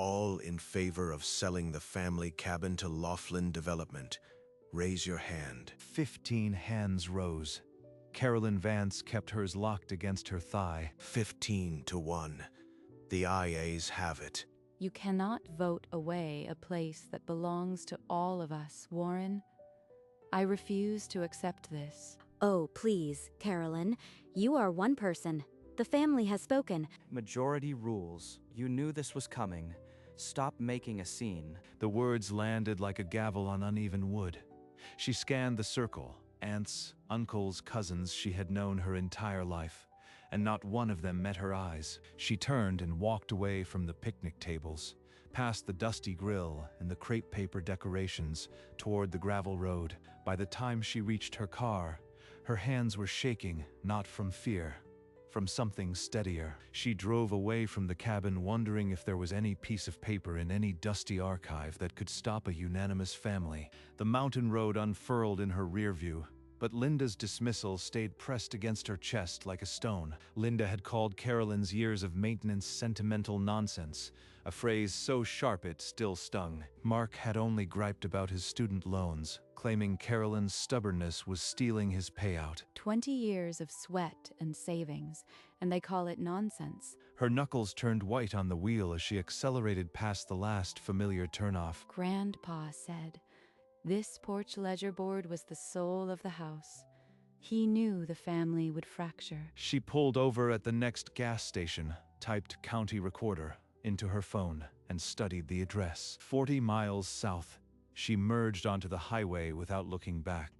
all in favor of selling the family cabin to Laughlin Development? Raise your hand. 15 hands rose. Carolyn Vance kept hers locked against her thigh. 15 to 1. The IAs have it. You cannot vote away a place that belongs to all of us, Warren. I refuse to accept this. Oh, please, Carolyn. You are one person. The family has spoken. Majority rules. You knew this was coming. Stop making a scene. The words landed like a gavel on uneven wood. She scanned the circle. Aunts, uncles, cousins she had known her entire life, and not one of them met her eyes. She turned and walked away from the picnic tables, past the dusty grill and the crepe paper decorations, toward the gravel road. By the time she reached her car, her hands were shaking, not from fear, from something steadier. She drove away from the cabin, wondering if there was any piece of paper in any dusty archive that could stop a unanimous family. The mountain road unfurled in her rear view, but Linda's dismissal stayed pressed against her chest like a stone. Linda had called Carolyn's years of maintenance sentimental nonsense, a phrase so sharp it still stung. Mark had only griped about his student loans, claiming Carolyn's stubbornness was stealing his payout. 20 years of sweat and savings, and they call it nonsense. Her knuckles turned white on the wheel as she accelerated past the last familiar turnoff. Grandpa said, this porch ledger board was the soul of the house. He knew the family would fracture. She pulled over at the next gas station, typed county recorder into her phone, and studied the address. 40 miles south. She merged onto the highway without looking back.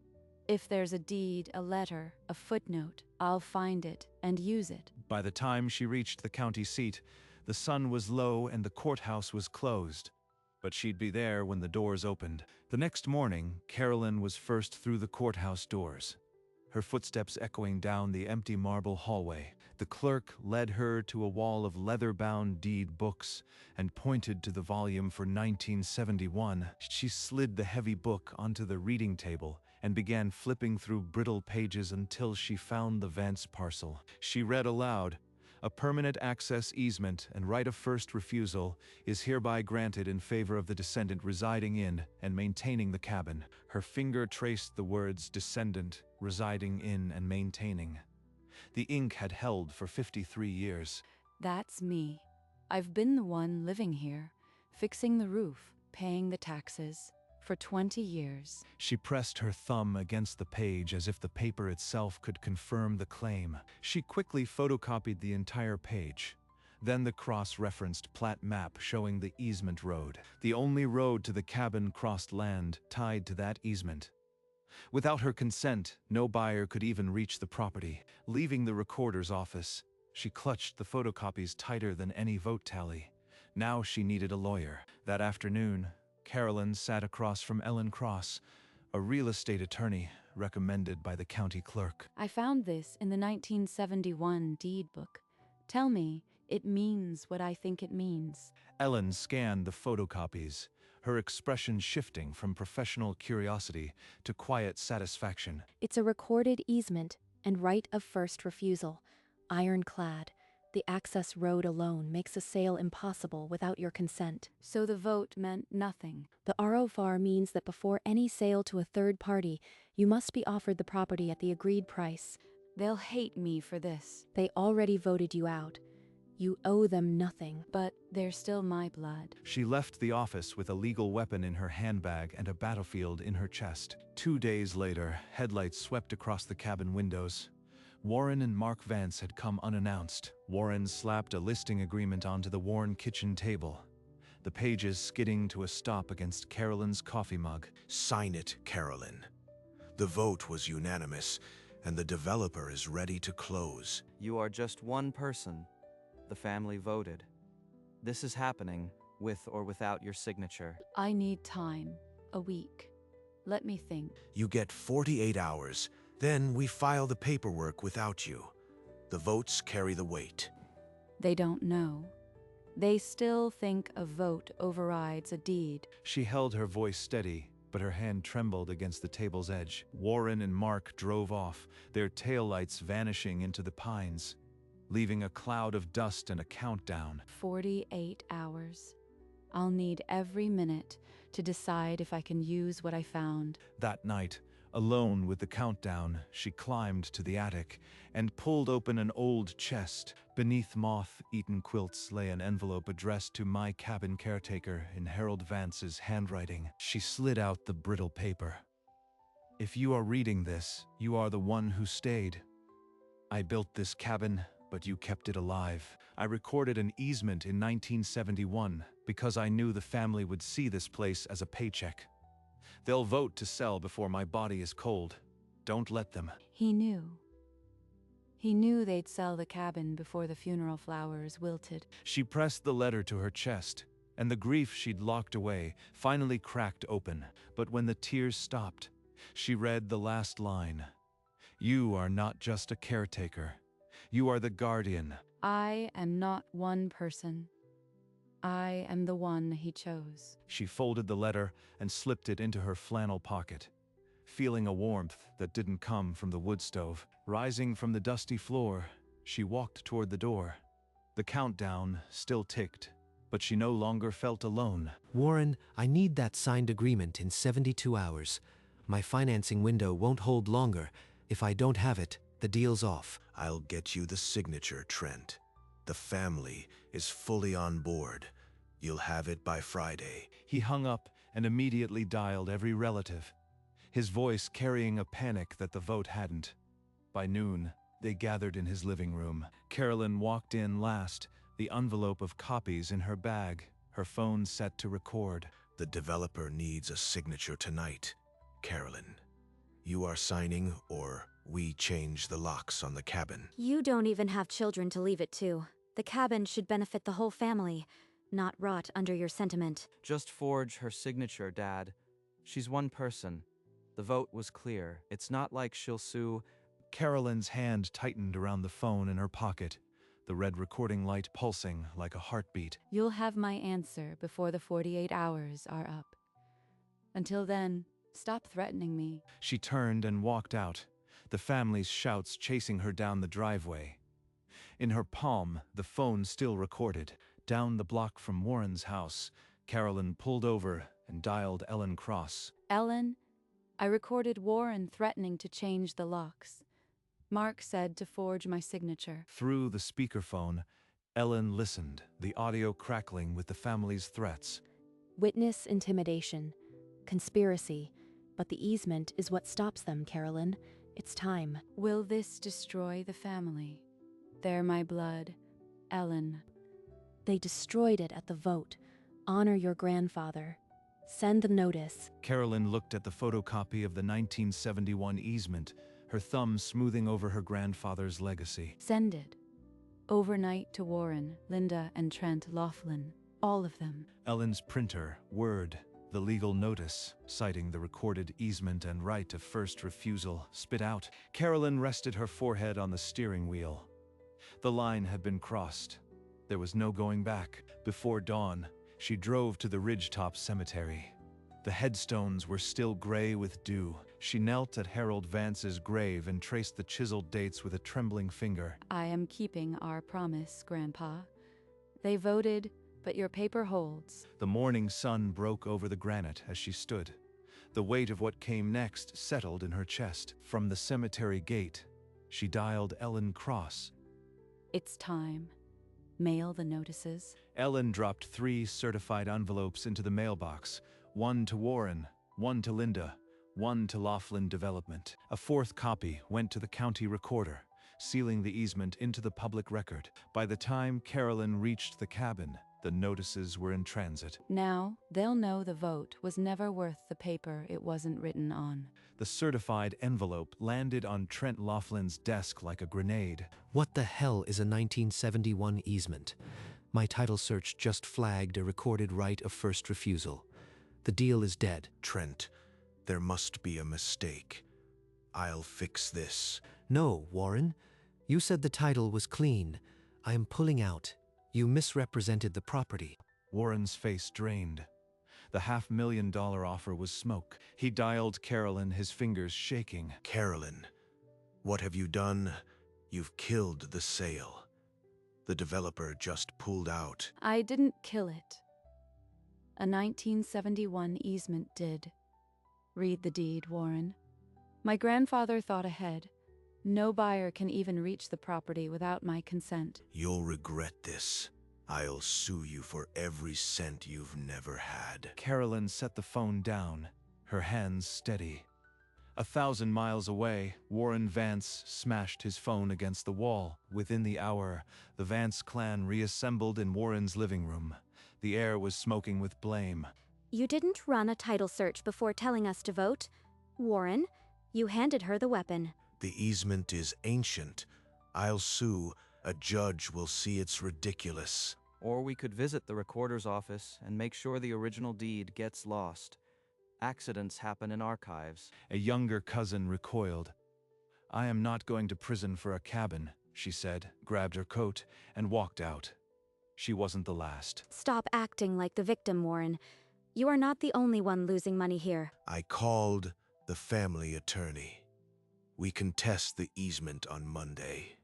If there's a deed, a letter, a footnote, I'll find it and use it. By the time she reached the county seat, the sun was low and the courthouse was closed. But she'd be there when the doors opened. The next morning, Carolyn was first through the courthouse doors, her footsteps echoing down the empty marble hallway. The clerk led her to a wall of leather-bound deed books and pointed to the volume for 1971. She slid the heavy book onto the reading table and began flipping through brittle pages until she found the Vance parcel. She read aloud, "A permanent access easement and right of first refusal is hereby granted in favor of the descendant residing in and maintaining the cabin." Her finger traced the words descendant, residing in, and maintaining. The ink had held for 53 years. That's me. I've been the one living here, fixing the roof, paying the taxes, for 20 years. She pressed her thumb against the page as if the paper itself could confirm the claim. She quickly photocopied the entire page, then the cross-referenced plat map showing the easement road. The only road to the cabin crossed land tied to that easement. Without her consent, no buyer could even reach the property. Leaving the recorder's office, she clutched the photocopies tighter than any vote tally. Now she needed a lawyer. That afternoon, Carolyn sat across from Ellen Cross, a real estate attorney recommended by the county clerk. I found this in the 1971 deed book. Tell me, it means what I think it means. Ellen scanned the photocopies, her expression shifting from professional curiosity to quiet satisfaction. It's a recorded easement and right of first refusal, ironclad. The access road alone makes a sale impossible without your consent. So the vote meant nothing. The ROFR means that before any sale to a third party, you must be offered the property at the agreed price. They'll hate me for this. They already voted you out. You owe them nothing. But they're still my blood. She left the office with a legal weapon in her handbag and a battlefield in her chest. 2 days later, headlights swept across the cabin windows. Warren and Mark Vance had come unannounced. Warren slapped a listing agreement onto the worn kitchen table, the pages skidding to a stop against Carolyn's coffee mug. Sign it, Carolyn. The vote was unanimous, and the developer is ready to close. You are just one person. The family voted. This is happening, with or without your signature. I need time. A week. Let me think. You get 48 hours. Then we file the paperwork without you. The votes carry the weight. They don't know. They still think a vote overrides a deed. She held her voice steady, but her hand trembled against the table's edge. Warren and Mark drove off, their taillights vanishing into the pines, leaving a cloud of dust and a countdown. 48 hours. I'll need every minute to decide if I can use what I found. That night, alone with the countdown, she climbed to the attic and pulled open an old chest. Beneath moth-eaten quilts lay an envelope addressed to my cabin caretaker in Harold Vance's handwriting. She slid out the brittle paper. If you are reading this, you are the one who stayed. I built this cabin, but you kept it alive. I recorded an easement in 1971 because I knew the family would see this place as a paycheck. They'll vote to sell before my body is cold. Don't let them. He knew. He knew they'd sell the cabin before the funeral flowers wilted. She pressed the letter to her chest, and the grief she'd locked away finally cracked open. But when the tears stopped, she read the last line. You are not just a caretaker. You are the guardian. I am not one person. I am the one he chose. She folded the letter and slipped it into her flannel pocket, feeling a warmth that didn't come from the wood stove. Rising from the dusty floor, she walked toward the door. The countdown still ticked, but she no longer felt alone. Warren, I need that signed agreement in 72 hours. My financing window won't hold longer. If I don't have it, the deal's off. I'll get you the signature, Trent. The family is fully on board. You'll have it by Friday. He hung up and immediately dialed every relative, his voice carrying a panic that the vote hadn't. By noon, they gathered in his living room. Carolyn walked in last, the envelope of copies in her bag, her phone set to record. The developer needs a signature tonight, Carolyn. You are signing, or we change the locks on the cabin. You don't even have children to leave it to. The cabin should benefit the whole family, not rot under your sentiment. Just forge her signature, Dad. She's one person. The vote was clear. It's not like she'll sue. Carolyn's hand tightened around the phone in her pocket, the red recording light pulsing like a heartbeat. You'll have my answer before the 48 hours are up. Until then, stop threatening me. She turned and walked out, the family's shouts chasing her down the driveway. In her palm, the phone still recorded. Down the block from Warren's house, Carolyn pulled over and dialed Ellen Cross. Ellen, I recorded Warren threatening to change the locks. Mark said to forge my signature. Through the speakerphone, Ellen listened, the audio crackling with the family's threats. Witness intimidation, conspiracy, but the easement is what stops them, Carolyn. It's time. Will this destroy the family? They're my blood. Ellen. They destroyed it at the vote. Honor your grandfather. Send the notice. Carolyn looked at the photocopy of the 1971 easement, her thumb smoothing over her grandfather's legacy. Send it. Overnight to Warren, Linda, and Trent Laughlin. All of them. Ellen's printer, Word, the legal notice, citing the recorded easement and right of first refusal, spit out. Carolyn rested her forehead on the steering wheel. The line had been crossed. There was no going back. Before dawn, she drove to the Ridgetop Cemetery. The headstones were still gray with dew. She knelt at Harold Vance's grave and traced the chiseled dates with a trembling finger. I am keeping our promise, Grandpa. They voted, but your paper holds. The morning sun broke over the granite as she stood. The weight of what came next settled in her chest. From the cemetery gate, she dialed Ellen Cross. It's time. Mail the notices. Ellen dropped 3 certified envelopes into the mailbox, one to Warren, one to Linda, one to Laughlin Development. A 4th copy went to the county recorder, sealing the easement into the public record. By the time Carolyn reached the cabin, the notices were in transit. Now, they'll know the vote was never worth the paper it wasn't written on. The certified envelope landed on Trent Laughlin's desk like a grenade. What the hell is a 1971 easement? My title search just flagged a recorded right of first refusal. The deal is dead. Trent, there must be a mistake. I'll fix this. No, Warren. You said the title was clean. I am pulling out. You misrepresented the property. Warren's face drained. The $500,000 offer was smoke. He dialed Carolyn, his fingers shaking. Carolyn, what have you done? You've killed the sale. The developer just pulled out. I didn't kill it. A 1971 easement did. Read the deed, Warren. My grandfather thought ahead. No buyer can even reach the property without my consent. You'll regret this. I'll sue you for every cent you've never had. Carolyn set the phone down, her hands steady. 1,000 miles away, Warren Vance smashed his phone against the wall. Within the hour, the Vance clan reassembled in Warren's living room. The air was smoking with blame. You didn't run a title search before telling us to vote. Warren, you handed her the weapon. The easement is ancient. I'll sue. A judge will see it's ridiculous. Or we could visit the recorder's office and make sure the original deed gets lost. Accidents happen in archives. A younger cousin recoiled. I am not going to prison for a cabin, she said, grabbed her coat, and walked out. She wasn't the last. Stop acting like the victim, Warren. You are not the only one losing money here. I called the family attorney. We contest the easement on Monday.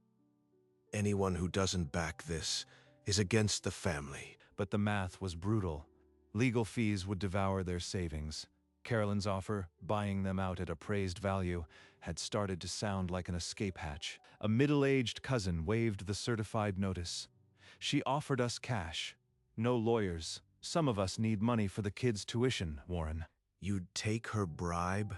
Anyone who doesn't back this is against the family. But the math was brutal. Legal fees would devour their savings. Carolyn's offer, buying them out at appraised value, had started to sound like an escape hatch. A middle-aged cousin waved the certified notice. She offered us cash. No lawyers. Some of us need money for the kids' tuition, Warren. You'd take her bribe?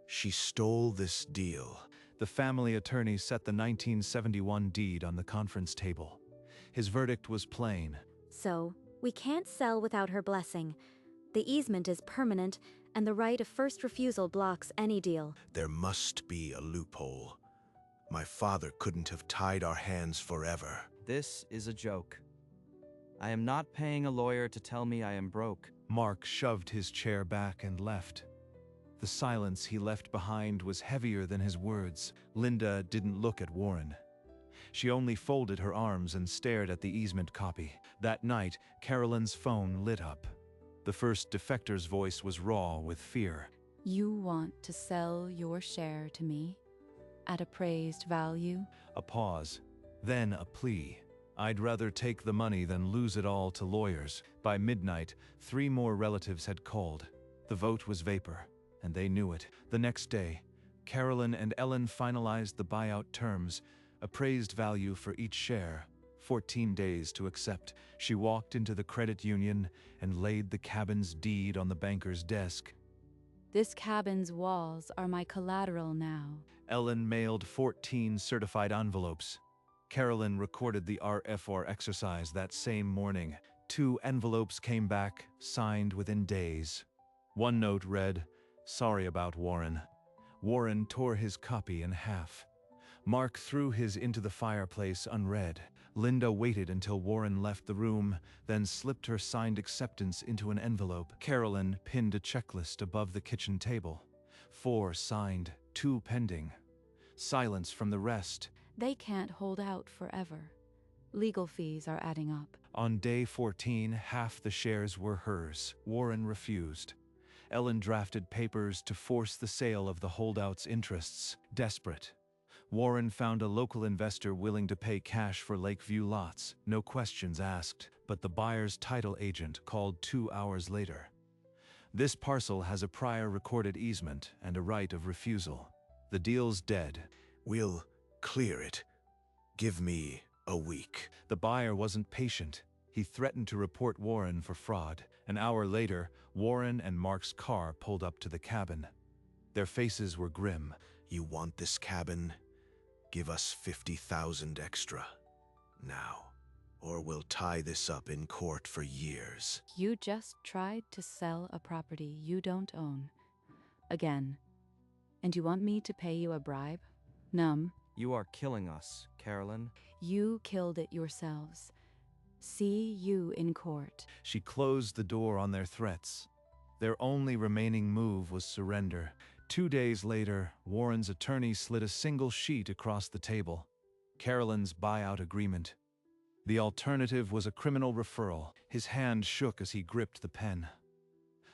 She stole this deal. The family attorney set the 1971 deed on the conference table. His verdict was plain. So, we can't sell without her blessing. The easement is permanent, and the right of first refusal blocks any deal. There must be a loophole. My father couldn't have tied our hands forever. This is a joke. I am not paying a lawyer to tell me I am broke. Mark shoved his chair back and left. The silence he left behind was heavier than his words. Linda didn't look at Warren. She only folded her arms and stared at the easement copy. That night, Carolyn's phone lit up. The first defector's voice was raw with fear. You want to sell your share to me? At appraised value? A pause, then a plea. I'd rather take the money than lose it all to lawyers. By midnight, 3 more relatives had called. The vote was vapor, and they knew it. The next day, Carolyn and Ellen finalized the buyout terms, appraised value for each share, 14 days to accept. She walked into the credit union and laid the cabin's deed on the banker's desk. This cabin's walls are my collateral now. Ellen mailed 14 certified envelopes. Carolyn recorded the RFR exercise that same morning. 2 envelopes came back, signed within days. One note read, "Sorry about Warren." Warren tore his copy in half. Mark threw his into the fireplace unread. Linda waited until Warren left the room, then slipped her signed acceptance into an envelope. Carolyn pinned a checklist above the kitchen table. 4 signed, 2 pending. Silence from the rest. They can't hold out forever. Legal fees are adding up. On day 14, half the shares were hers. Warren refused. Ellen drafted papers to force the sale of the holdout's interests. Desperate, Warren found a local investor willing to pay cash for Lakeview lots, no questions asked, but the buyer's title agent called 2 hours later. This parcel has a prior recorded easement and a right of refusal. The deal's dead. We'll clear it. Give me a week. The buyer wasn't patient. He threatened to report Warren for fraud. An hour later, Warren and Mark's car pulled up to the cabin. Their faces were grim. You want this cabin? Give us 50,000 extra. Now. Or we'll tie this up in court for years. You just tried to sell a property you don't own. Again. And you want me to pay you a bribe? Numb. You are killing us, Carolyn. You killed it yourselves. See you in court. She closed the door on their threats. Their only remaining move was surrender. 2 days later, Warren's attorney slid a single sheet across the table. Carolyn's buyout agreement. The alternative was a criminal referral. His hand shook as he gripped the pen.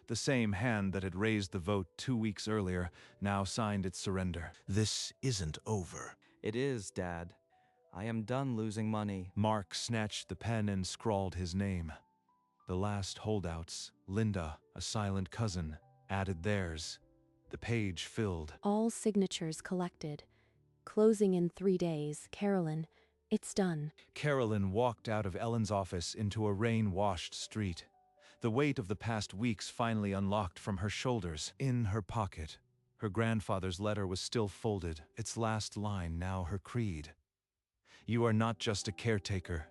The same hand that had raised the vote 2 weeks earlier now signed its surrender. This isn't over. It is, Dad. I am done losing money. Mark snatched the pen and scrawled his name. The last holdouts, Linda, a silent cousin, added theirs. The page filled. All signatures collected. Closing in 3 days, Carolyn, it's done. Carolyn walked out of Ellen's office into a rain-washed street. The weight of the past weeks finally unlocked from her shoulders. In her pocket, her grandfather's letter was still folded, its last line now her creed. You are not just a caretaker.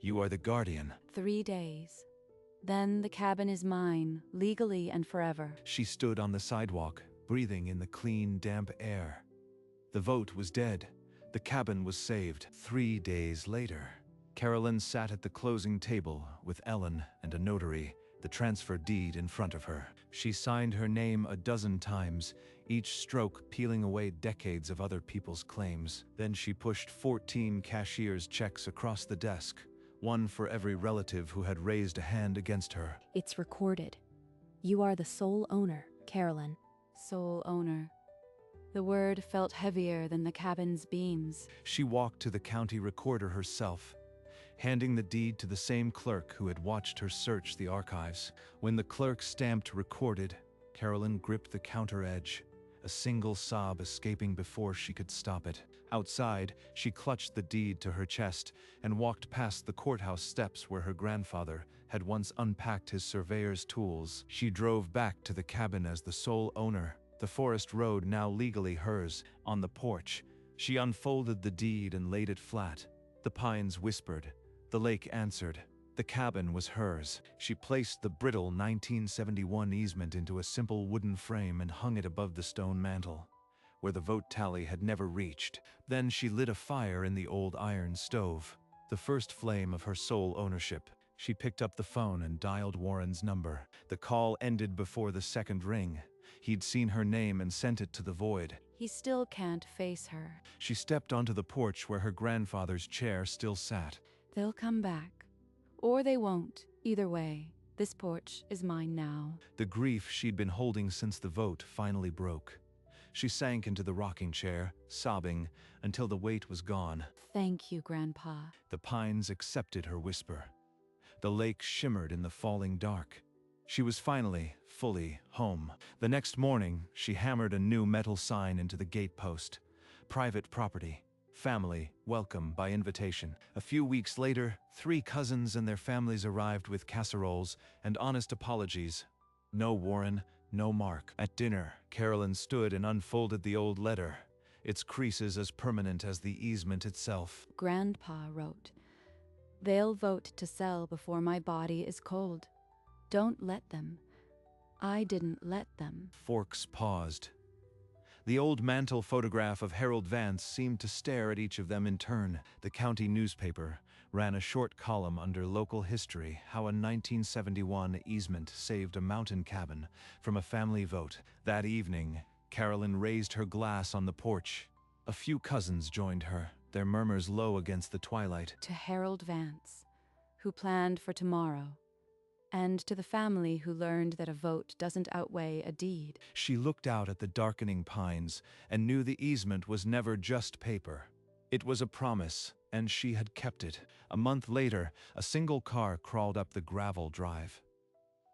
You are the guardian. 3 days. Then the cabin is mine, legally and forever. She stood on the sidewalk, breathing in the clean, damp air. The vote was dead. The cabin was saved. 3 days later, Carolyn sat at the closing table with Ellen and a notary, the transfer deed in front of her. She signed her name a dozen times, each stroke peeling away decades of other people's claims. Then she pushed 14 cashier's checks across the desk, one for every relative who had raised a hand against her. It's recorded. You are the sole owner, Carolyn. Sole owner. The word felt heavier than the cabin's beams. She walked to the county recorder herself, handing the deed to the same clerk who had watched her search the archives. When the clerk stamped recorded, Carolyn gripped the counter edge, a single sob escaping before she could stop it. Outside, she clutched the deed to her chest and walked past the courthouse steps where her grandfather had once unpacked his surveyor's tools. She drove back to the cabin as the sole owner, the forest road now legally hers. On the porch, she unfolded the deed and laid it flat. The pines whispered. The lake answered. The cabin was hers. She placed the brittle 1971 easement into a simple wooden frame and hung it above the stone mantel, where the vote tally had never reached. Then she lit a fire in the old iron stove, the first flame of her sole ownership. She picked up the phone and dialed Warren's number. The call ended before the second ring. He'd seen her name and sent it to the void. He still can't face her. She stepped onto the porch where her grandfather's chair still sat. They'll come back. Or they won't. Either way, this porch is mine now. The grief she'd been holding since the vote finally broke. She sank into the rocking chair, sobbing, until the weight was gone. Thank you, Grandpa. The pines accepted her whisper. The lake shimmered in the falling dark. She was finally, fully home. The next morning, she hammered a new metal sign into the gatepost. Private property. Family, welcome by invitation. A few weeks later, 3 cousins and their families arrived with casseroles and honest apologies. No Warren, no Mark. At dinner, Carolyn stood and unfolded the old letter, its creases as permanent as the easement itself. Grandpa wrote, "They'll vote to sell before my body is cold. Don't let them. I didn't let them." Forks paused. The old mantel photograph of Harold Vance seemed to stare at each of them in turn. The county newspaper ran a short column under local history how a 1971 easement saved a mountain cabin from a family vote. That evening, Carolyn raised her glass on the porch. A few cousins joined her, their murmurs low against the twilight. To Harold Vance, who planned for tomorrow, and to the family who learned that a vote doesn't outweigh a deed. She looked out at the darkening pines and knew the easement was never just paper. It was a promise, and she had kept it. A month later, a single car crawled up the gravel drive.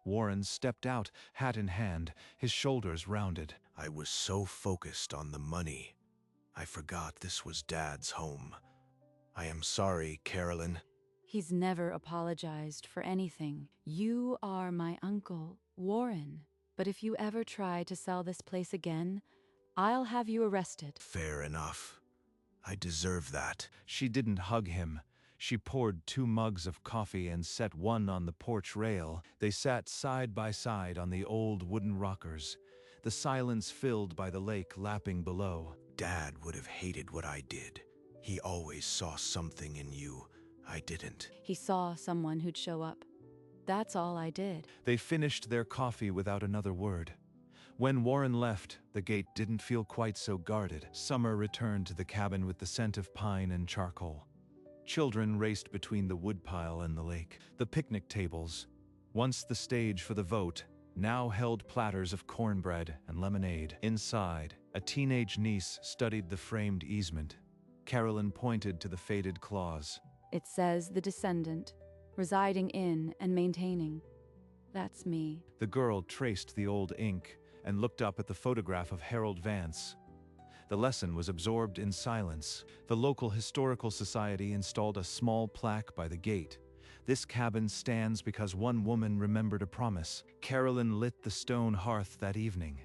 Warren stepped out, hat in hand, his shoulders rounded. I was so focused on the money, I forgot this was Dad's home. I am sorry, Carolyn. He's never apologized for anything. You are my uncle, Warren. But if you ever try to sell this place again, I'll have you arrested. Fair enough. I deserve that. She didn't hug him. She poured 2 mugs of coffee and set one on the porch rail. They sat side by side on the old wooden rockers, the silence filled by the lake lapping below. Dad would have hated what I did. He always saw something in you I didn't. He saw someone who'd show up. That's all I did. They finished their coffee without another word. When Warren left, the gate didn't feel quite so guarded. Summer returned to the cabin with the scent of pine and charcoal. Children raced between the woodpile and the lake. The picnic tables, once the stage for the vote, now held platters of cornbread and lemonade. Inside, a teenage niece studied the framed easement. Carolyn pointed to the faded clause. It says the descendant, residing in and maintaining. That's me. The girl traced the old ink and looked up at the photograph of Harold Vance. The lesson was absorbed in silence. The local historical society installed a small plaque by the gate. This cabin stands because one woman remembered a promise. Carolyn lit the stone hearth that evening,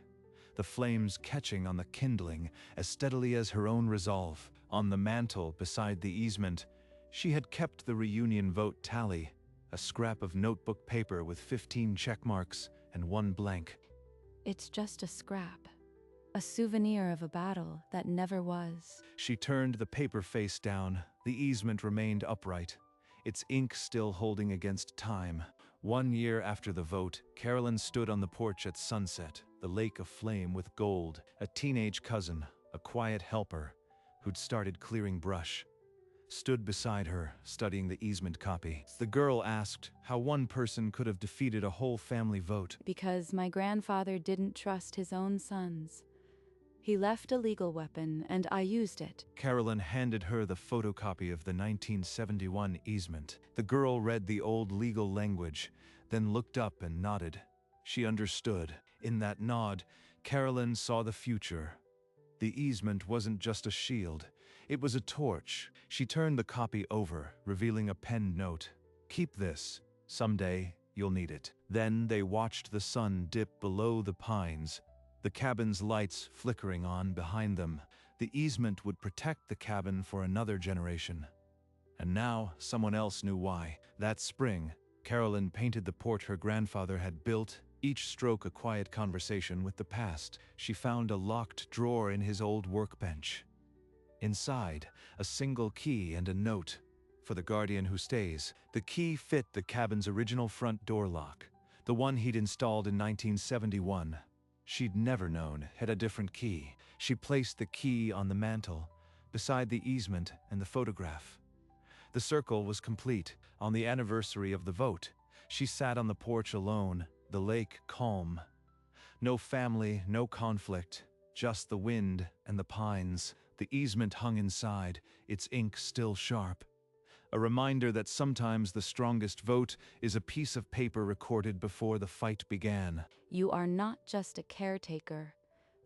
the flames catching on the kindling as steadily as her own resolve. On the mantel beside the easement, she had kept the reunion vote tally, a scrap of notebook paper with 15 check marks and 1 blank. It's just a scrap. A souvenir of a battle that never was. She turned the paper face down. The easement remained upright, its ink still holding against time. 1 year after the vote, Carolyn stood on the porch at sunset, the lake aflame with gold. A teenage cousin, a quiet helper, who'd started clearing brush, stood beside her, studying the easement copy. The girl asked how one person could have defeated a whole family vote. Because my grandfather didn't trust his own sons. He left a legal weapon, and I used it. Carolyn handed her the photocopy of the 1971 easement. The girl read the old legal language, then looked up and nodded. She understood. In that nod, Carolyn saw the future. The easement wasn't just a shield. It was a torch. She turned the copy over, revealing a penned note. "Keep this. Someday, you'll need it." Then they watched the sun dip below the pines, the cabin's lights flickering on behind them. The easement would protect the cabin for another generation. And now, someone else knew why. That spring, Carolyn painted the porch her grandfather had built, each stroke a quiet conversation with the past. She found a locked drawer in his old workbench. Inside, a single key and a note. For the guardian who stays. The key fit the cabin's original front door lock, the one he'd installed in 1971. She'd never known had a different key. She placed the key on the mantel, beside the easement and the photograph. The circle was complete. On the anniversary of the vote, she sat on the porch alone, the lake calm. No family, no conflict, just the wind and the pines. The easement hung inside, its ink still sharp. A reminder that sometimes the strongest vote is a piece of paper recorded before the fight began. You are not just a caretaker.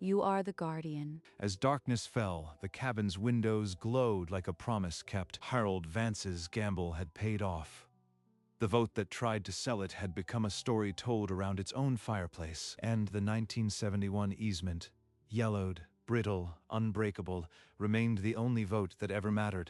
You are the guardian. As darkness fell, the cabin's windows glowed like a promise kept. Harold Vance's gamble had paid off. The vote that tried to sell it had become a story told around its own fireplace. And the 1971 easement, yellowed, brittle, unbreakable, remained the only vote that ever mattered.